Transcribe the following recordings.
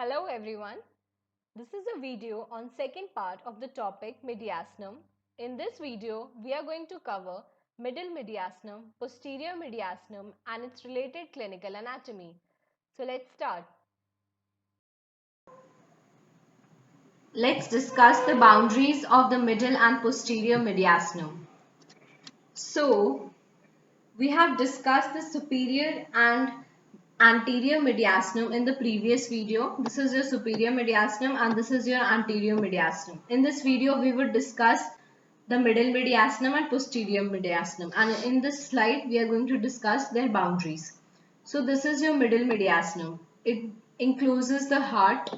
Hello everyone. This is a video on second part of the topic mediastinum. In this video, we are going to cover middle mediastinum, posterior mediastinum and its related clinical anatomy. So let's start. Let's discuss the boundaries of the middle and posterior mediastinum. So, we have discussed the superior and anterior mediastinum in the previous video. This is your superior mediastinum and this is your anterior mediastinum. In this video, we will discuss the middle mediastinum and posterior mediastinum. And in this slide, we are going to discuss their boundaries. So, this is your middle mediastinum. It encloses the heart.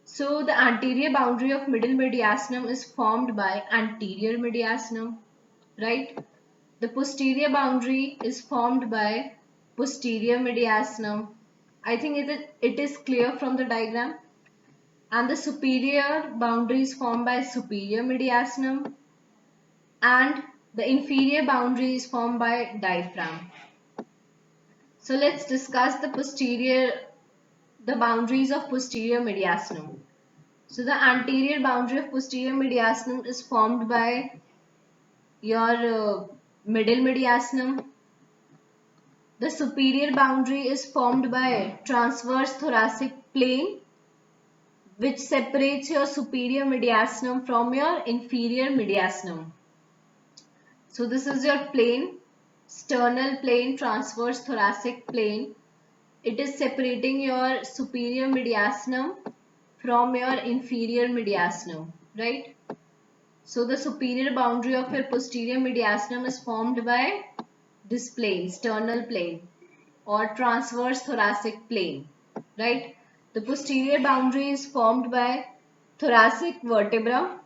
So the anterior boundary of middle mediastinum is formed by anterior mediastinum, right? The posterior boundary is formed by posterior mediastinum. I think it is clear from the diagram. And the superior boundary is formed by superior mediastinum and the inferior boundary is formed by diaphragm. So let's discuss the boundaries of posterior mediastinum. So the anterior boundary of posterior mediastinum is formed by your middle mediastinum. The superior boundary is formed by transverse thoracic plane, which separates your superior mediastinum from your inferior mediastinum. So this is your plane, sternal plane, transverse thoracic plane. It is separating your superior mediastinum from your inferior mediastinum, right? So the superior boundary of your posterior mediastinum is formed by this plane, sternal plane or transverse thoracic plane, right? The posterior boundary is formed by thoracic vertebra,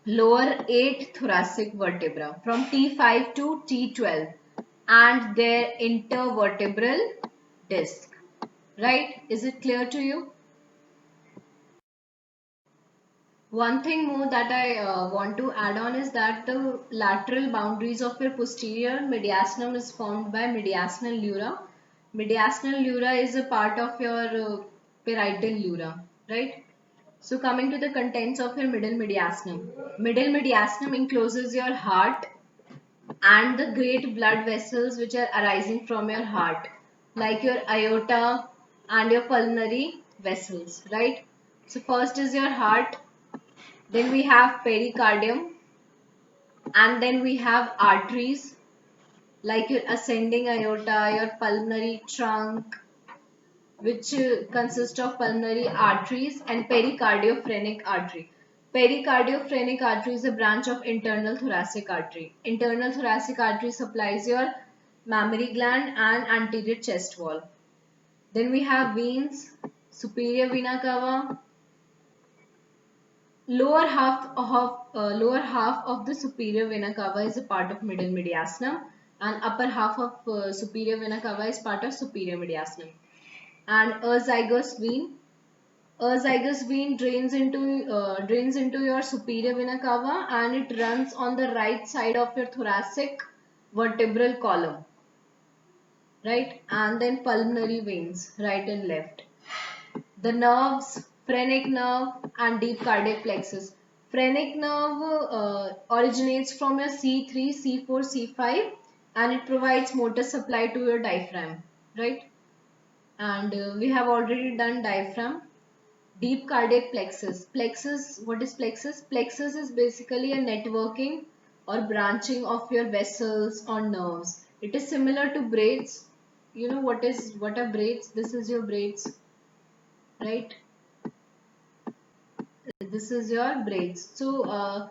lower 8 thoracic vertebra from T5 to T12 and their intervertebral disc, right? Is it clear to you? One thing more that I want to add on is that the lateral boundaries of your posterior mediastinum is formed by mediastinal dura. Mediastinal dura is a part of your parietal dura, right? So coming to the contents of your middle mediastinum. Middle mediastinum encloses your heart and the great blood vessels which are arising from your heart, like your aorta and your pulmonary vessels, right? So first is your heart. Then we have pericardium and then we have arteries like your ascending aorta, your pulmonary trunk which consist of pulmonary arteries and pericardiophrenac artery. Pericardiophrenac artery is a branch of internal thoracic artery. Internal thoracic artery supplies your mammary gland and anterior chest wall. Then we have veins, superior vena cava, lower half of the superior vena cava is a part of middle mediastinum and upper half of superior vena cava is part of superior mediastinum. And azygous vein drains into your superior vena cava and it runs on the right side of your thoracic vertebral column, right? And then pulmonary veins, right and left. The nerves, phrenic nerve and deep cardiac plexus. Phrenic nerve originates from your C3, C4, C5 and it provides motor supply to your diaphragm, right? And we have already done diaphragm. Deep cardiac plexus. Plexus, what is plexus? Plexus is basically a networking or branching of your vessels or nerves. It is similar to braids. You know what are braids? This is your braids, right? This is your braids. So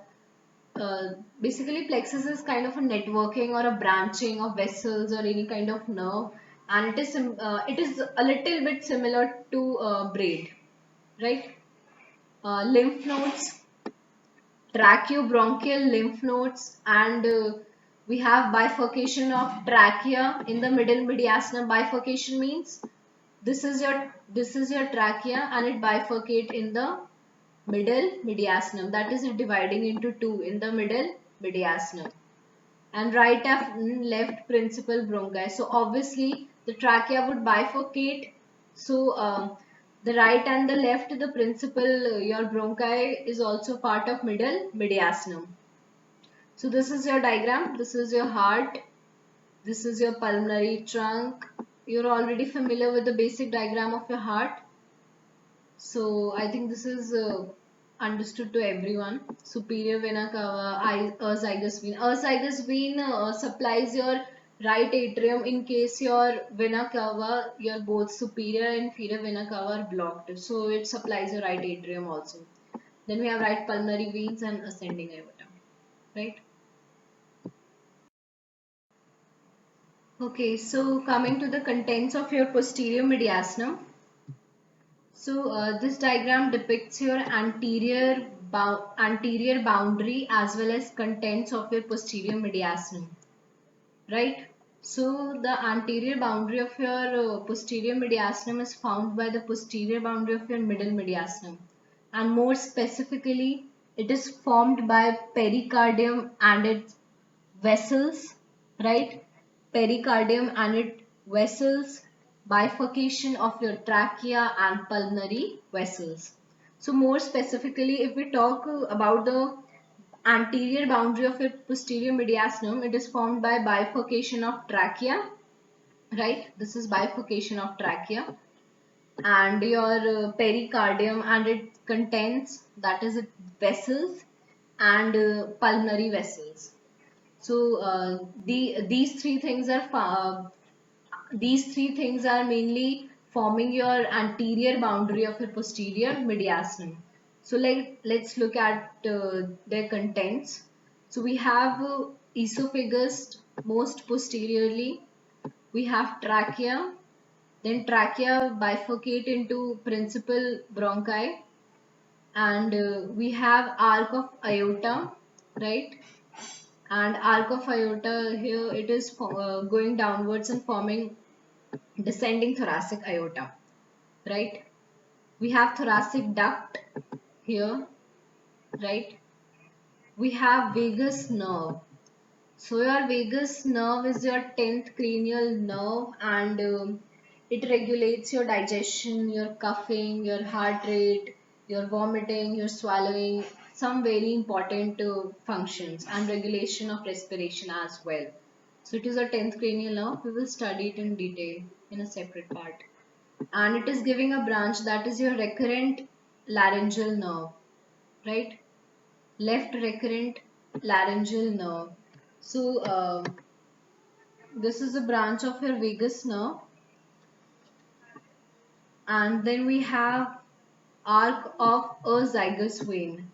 basically plexus is kind of a networking or a branching of vessels or any kind of nerve, and it is a little bit similar to braid, right? Lymph nodes, tracheobronchial lymph nodes, and we have bifurcation of trachea in the middle mediastinum. Bifurcation means this is your trachea and it bifurcate in the middle mediastinum, that is it dividing into two in the middle mediastinum, and right and left principal bronchi. So obviously the trachea would bifurcate, so The right and the left, the principal, your bronchi is also part of middle mediastinum. So this is your diagram. This is your heart. This is your pulmonary trunk. You're already familiar with the basic diagram of your heart. So I think this is understood to everyone. Superior vena cava, azygous vein. Azygous vein supplies your right atrium in case your vena cava, your both superior and inferior vena cava are blocked. So it supplies your right atrium also. Then we have right pulmonary veins and ascending aorta. Right? Okay, so coming to the contents of your posterior mediastinum. So this diagram depicts your anterior boundary as well as contents of your posterior mediastinum, right? So the anterior boundary of your posterior mediastinum is found by the posterior boundary of your middle mediastinum, and more specifically, it is formed by pericardium and its vessels, right? Pericardium and its vessels, bifurcation of your trachea and pulmonary vessels. So more specifically, if we talk about the anterior boundary of your posterior mediastinum, it is formed by bifurcation of trachea, right? This is bifurcation of trachea, and your pericardium and it contains, that is it, vessels and pulmonary vessels. So these three things are mainly forming your anterior boundary of your posterior mediastinum. So let's look at their contents. So we have esophagus most posteriorly. We have trachea. Then trachea bifurcate into principal bronchi, and we have arc of aorta, right? And arc of aorta here, it is going downwards and forming descending thoracic aorta, right? We have thoracic duct here, right? We have vagus nerve. So your vagus nerve is your 10th cranial nerve, and it regulates your digestion, your coughing, your heart rate, your vomiting, your swallowing, some very important functions, and regulation of respiration as well. So it is a 10th cranial nerve. We will study it in detail in a separate part. And it is giving a branch, that is your recurrent laryngeal nerve, right? Left recurrent laryngeal nerve. So this is a branch of your vagus nerve, and then we have arc of azygous vein.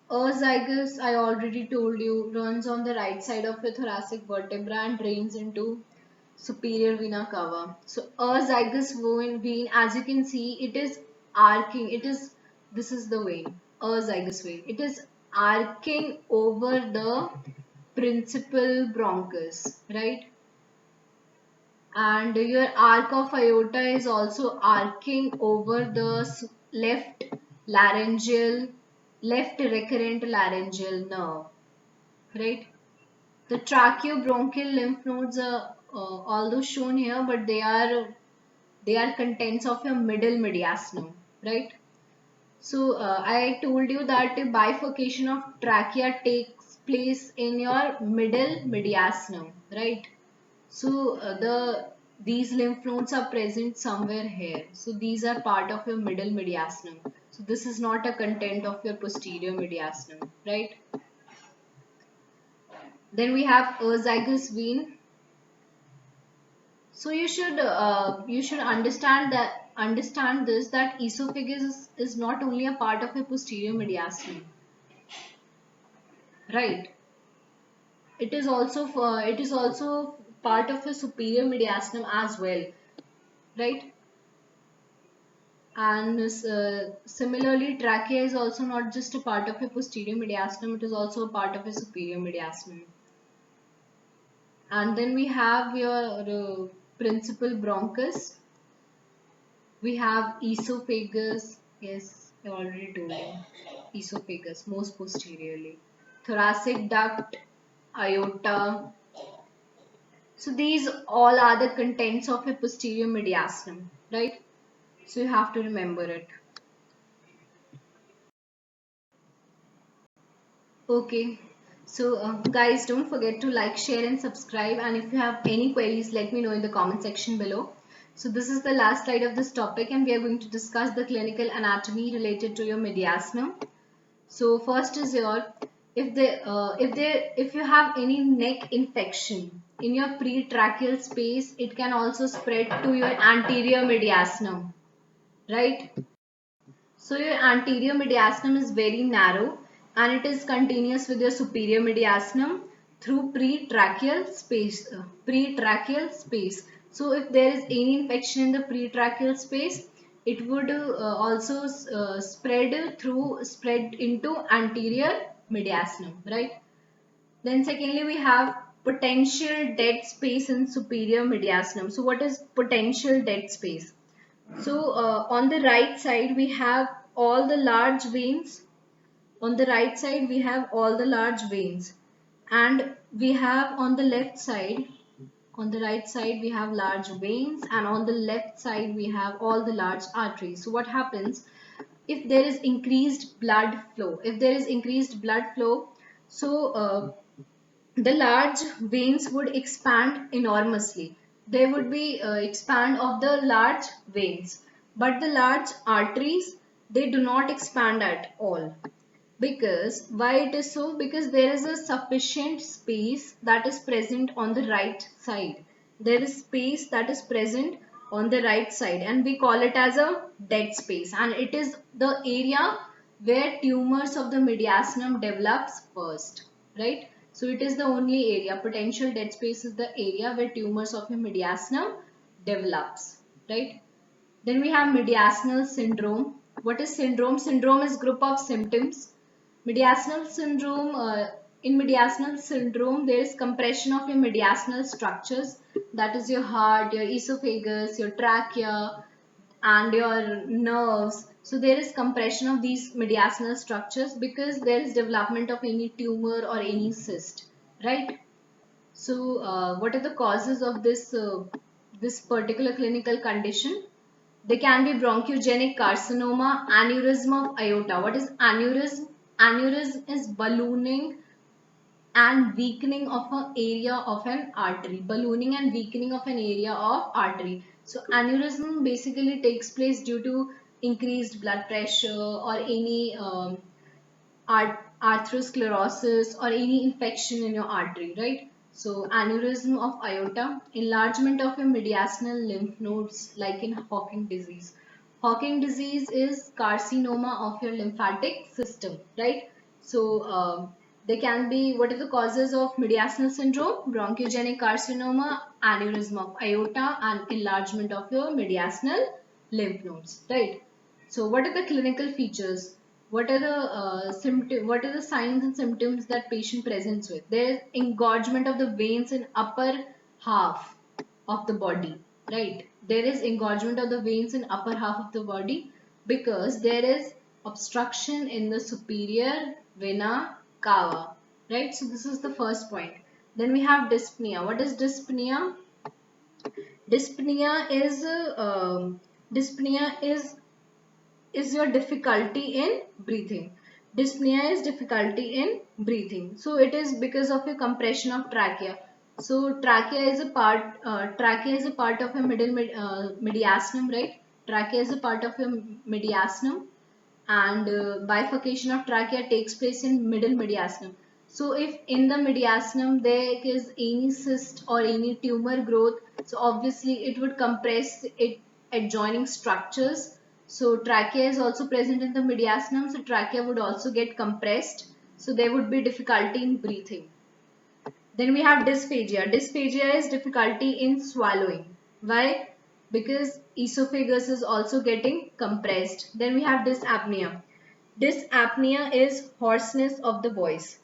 Azygous, I already told you, runs on the right side of your thoracic vertebra and drains into superior vena cava. So azygous vein, as you can see, it is arcing. This is the vein, azygous vein. It is arcing over the principal bronchus, right? And your arc of aorta is also arcing over the left laryngeal, left recurrent laryngeal nerve, right? The tracheobronchial lymph nodes are although shown here, but they are contents of your middle mediastinum, right? So I told you that a bifurcation of trachea takes place in your middle mediastinum, right? So these lymph nodes are present somewhere here. So these are part of your middle mediastinum. So this is not a content of your posterior mediastinum, right? Then we have azygous vein. So you should understand this, that esophagus is not only a part of your posterior mediastinum, right? It is also part of your superior mediastinum as well, right? And similarly, trachea is also not just a part of your posterior mediastinum, it is also a part of your superior mediastinum. And then we have your principal bronchus. We have esophagus. Yes, I already told you. Esophagus, most posteriorly. Thoracic duct, aorta. So these all are the contents of your posterior mediastinum, right? So you have to remember it. Okay. So guys, don't forget to like, share and subscribe, and if you have any queries, let me know in the comment section below. So this is the last slide of this topic, and we are going to discuss the clinical anatomy related to your mediastinum. So first is your, if you have any neck infection in your pretracheal space, it can also spread to your anterior mediastinum, right? So your anterior mediastinum is very narrow and it is continuous with your superior mediastinum through pretracheal space. Pretracheal space. So if there is any infection in the pretracheal space, it would also spread into anterior mediastinum, right? Then secondly, we have potential dead space in superior mediastinum. So what is potential dead space? So on the right side we have all the large veins. On the right side we have all the large veins, and we have on the left side, on the right side we have large veins, and on the left side we have all the large arteries. So what happens if there is increased blood flow? If there is increased blood flow, so the large veins would expand enormously. They would be expand of the large veins, but the large arteries, they do not expand at all. Because why it is so? Because there is a sufficient space that is present on the right side. There is space that is present on the right side, and we call it as a dead space, and it is the area where tumors of the mediastinum develops first, right? So it is the only area. Potential dead space is the area where tumors of your mediastinum develops, right? Then we have mediastinal syndrome. What is syndrome? Syndrome is group of symptoms. Mediastinal syndrome, in mediastinal syndrome, there is compression of your mediastinal structures. That is your heart, your esophagus, your trachea, and your nerves. So there is compression of these mediastinal structures because there is development of any tumor or any cyst, right? So what are the causes of this particular clinical condition? They can be bronchogenic carcinoma, aneurysm of aorta. What is aneurysm? Aneurysm is ballooning and weakening of an area of an artery. Ballooning and weakening of an area of artery. So aneurysm basically takes place due to increased blood pressure or any atherosclerosis or any infection in your artery, right? So aneurysm of aorta, enlargement of your mediastinal lymph nodes like in Hawking disease. Hawking disease is carcinoma of your lymphatic system, right? So they can be, what are the causes of mediastinal syndrome? Bronchogenic carcinoma, aneurysm of aorta, and enlargement of your mediastinal lymph nodes, right? So what are the clinical features? What are the what are the signs and symptoms that patient presents with? There is engorgement of the veins in upper half of the body, right? There is engorgement of the veins in upper half of the body because there is obstruction in the superior vena cava, right? So this is the first point. Then we have dyspnea. What is dyspnea? Dyspnea is dyspnea is your difficulty in breathing. Dyspnea is difficulty in breathing. So it is because of a compression of trachea. So trachea is a part of a mediastinum, right? Trachea is a part of your mediastinum, and bifurcation of trachea takes place in middle mediastinum. So if in the mediastinum there is any cyst or any tumor growth, so obviously it would compress it adjoining structures. So trachea is also present in the mediastinum, so trachea would also get compressed. So there would be difficulty in breathing. Then we have dysphagia. Dysphagia is difficulty in swallowing. Why? Because esophagus is also getting compressed. Then we have dysapnea. Dysapnea is hoarseness of the voice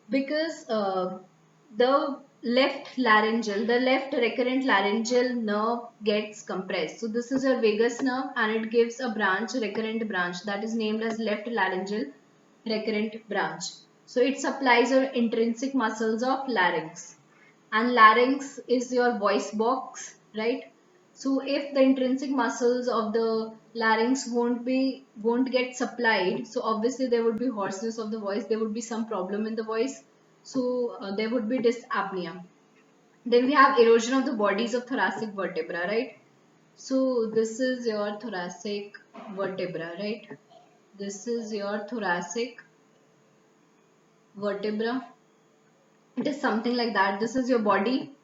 because the left recurrent laryngeal nerve gets compressed. So this is your vagus nerve and it gives a branch, recurrent branch, that is named as left laryngeal recurrent branch. So it supplies your intrinsic muscles of larynx, and larynx is your voice box, right? So if the intrinsic muscles of the larynx won't get supplied, so obviously there would be hoarseness of the voice, there would be some problem in the voice. So there would be dyspnea. Then we have erosion of the bodies of thoracic vertebra, right? So this is your thoracic vertebra, right? This is your thoracic vertebra. It is something like that. This is your body,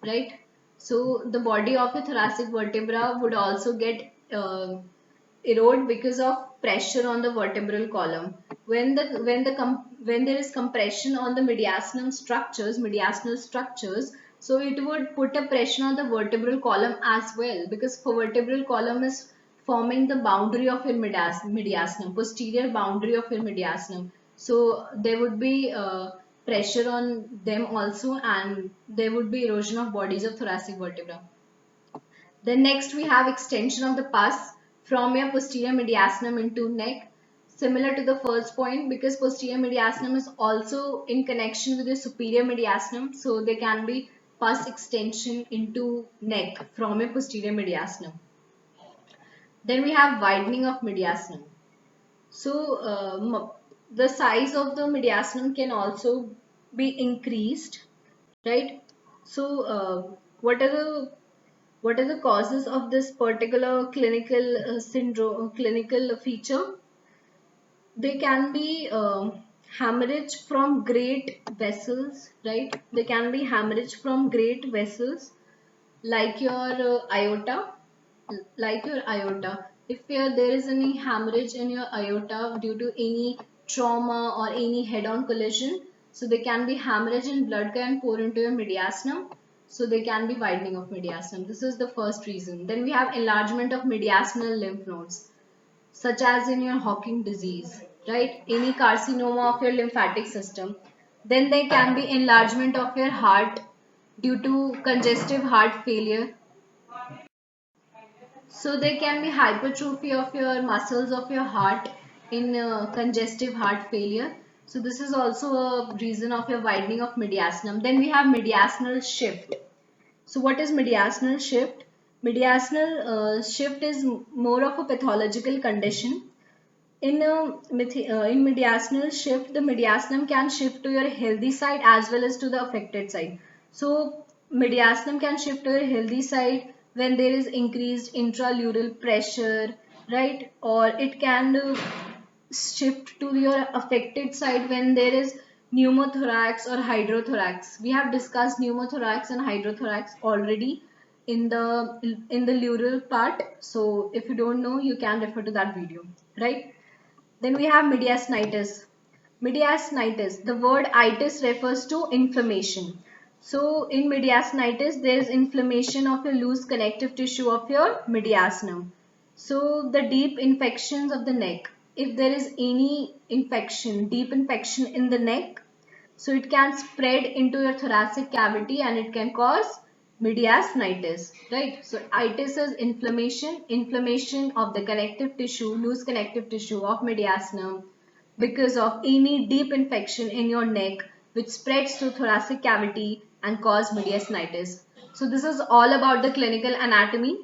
right? So the body of your thoracic vertebra would also get erode because of pressure on the vertebral column. When there is compression on the mediastinal structures, so it would put a pressure on the vertebral column as well, because for vertebral column is forming the boundary of your mediastinum, posterior boundary of your mediastinum. So there would be pressure on them also, and there would be erosion of bodies of thoracic vertebra. Then next we have extension of the pus from your posterior mediastinum into neck. Similar to the first point, because posterior mediastinum is also in connection with the superior mediastinum, so there can be pus extension into neck from a posterior mediastinum. Then we have widening of mediastinum. So the size of the mediastinum can also be increased, right? So what are the causes of this particular clinical syndrome, clinical feature? They can be hemorrhage from great vessels, right? They can be hemorrhage from great vessels, like your aorta, like your aorta. If there is any hemorrhage in your aorta due to any trauma or any head-on collision, so there can be hemorrhage and blood can pour into your mediastinum. So there can be widening of mediastinum. This is the first reason. Then we have enlargement of mediastinal lymph nodes, such as in your Hawking disease, right? Any carcinoma of your lymphatic system. Then there can be enlargement of your heart due to congestive heart failure. So there can be hypertrophy of your muscles of your heart in congestive heart failure. So this is also a reason of your widening of mediastinum. Then we have mediastinal shift. So what is mediastinal shift? Mediastinal shift is more of a pathological condition. In mediastinal shift, the mediastinum can shift to your healthy side as well as to the affected side. So mediastinum can shift to your healthy side when there is increased intralural pressure, right? Or it can shift to your affected side when there is pneumothorax or hydrothorax. We have discussed pneumothorax and hydrothorax already in the lural part. So if you don't know, you can refer to that video, right? Then we have mediastinitis. Mediastinitis, the word itis refers to inflammation. So in mediastinitis, there is inflammation of your loose connective tissue of your mediastinum. So the deep infections of the neck. If there is any infection, deep infection in the neck, so it can spread into your thoracic cavity and it can cause mediastinitis, right? So itis is inflammation, inflammation of the connective tissue, loose connective tissue of mediastinum because of any deep infection in your neck which spreads to thoracic cavity and cause mediastinitis. So this is all about the clinical anatomy.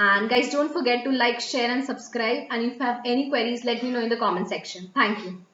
And guys, don't forget to like, share and subscribe. And if you have any queries, let me know in the comment section. Thank you.